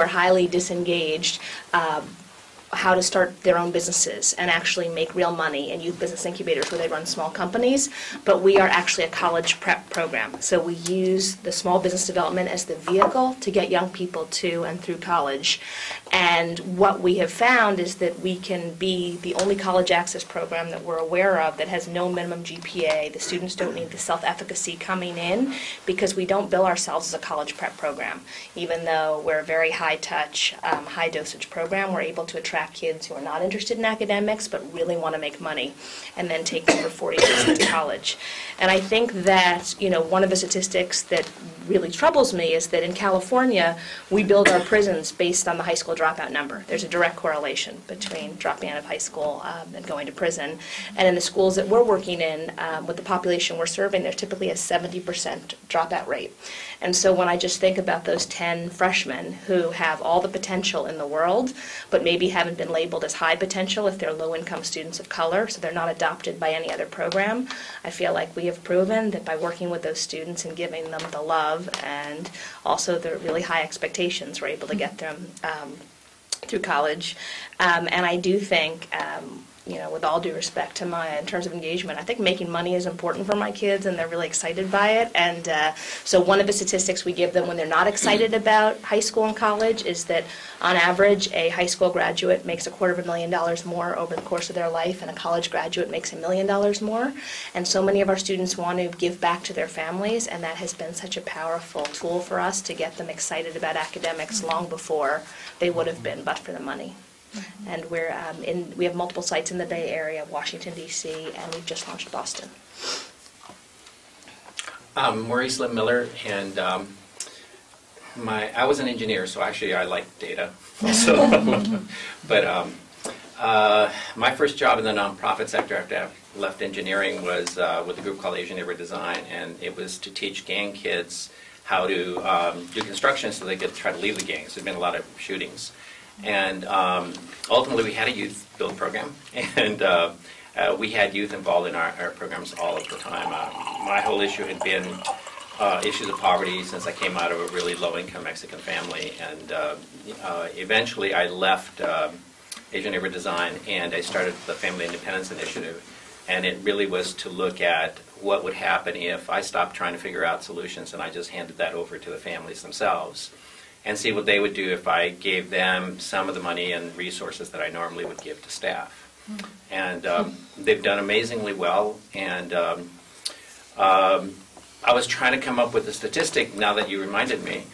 are highly disengaged how to start their own businesses and actually make real money in youth business incubators where they run small companies. But we are actually a college prep program. So we use the small business development as the vehicle to get young people to and through college. And what we have found is that we can be the only college access program that we're aware of that has no minimum GPA. The students don't need the self-efficacy coming in because we don't bill ourselves as a college prep program. Even though we're a very high-touch, high-dosage program, we're able to attract kids who are not interested in academics but really want to make money and then take them for 40 years into college. And I think that, you know, one of the statistics that really troubles me is that in California we build our prisons based on the high school dropout number. There's a direct correlation between dropping out of high school and going to prison. And in the schools that we're working in, with the population we're serving, there's typically a 70% dropout rate. And so when I just think about those 10 freshmen who have all the potential in the world, but maybe haven't been labeled as high potential if they're low-income students of color, so they're not adopted by any other program, I feel like we have proven that by working with those students and giving them the love and also the really high expectations, we're able to get them through college. And I do think, you know, with all due respect to Maya, in terms of engagement, I think making money is important for my kids, and they're really excited by it. And so one of the statistics we give them when they're not excited about high school and college is that, on average, a high school graduate makes $250,000 more over the course of their life, and a college graduate makes $1 million more. And so many of our students want to give back to their families, and that has been such a powerful tool for us to get them excited about academics long before they would have been, but for the money. And we're we have multiple sites in the Bay Area, Washington, D.C., and we've just launched Boston. Maurice Lim Miller, and I was an engineer, so actually I like data also. But my first job in the nonprofit sector after I left engineering was with a group called Asian Neighbor Design, and it was to teach gang kids how to do construction so they could try to leave the gangs. There'd been a lot of shootings. And ultimately we had a youth build program, and we had youth involved in our programs all of the time. My whole issue had been issues of poverty since I came out of a really low-income Mexican family, and eventually I left Asian Neighbor Design and I started the Family Independence Initiative, and it really was to look at what would happen if I stopped trying to figure out solutions and I just handed that over to the families themselves, and see what they would do if I gave them some of the money and resources that I normally would give to staff. And they've done amazingly well, and I was trying to come up with a statistic now that you reminded me.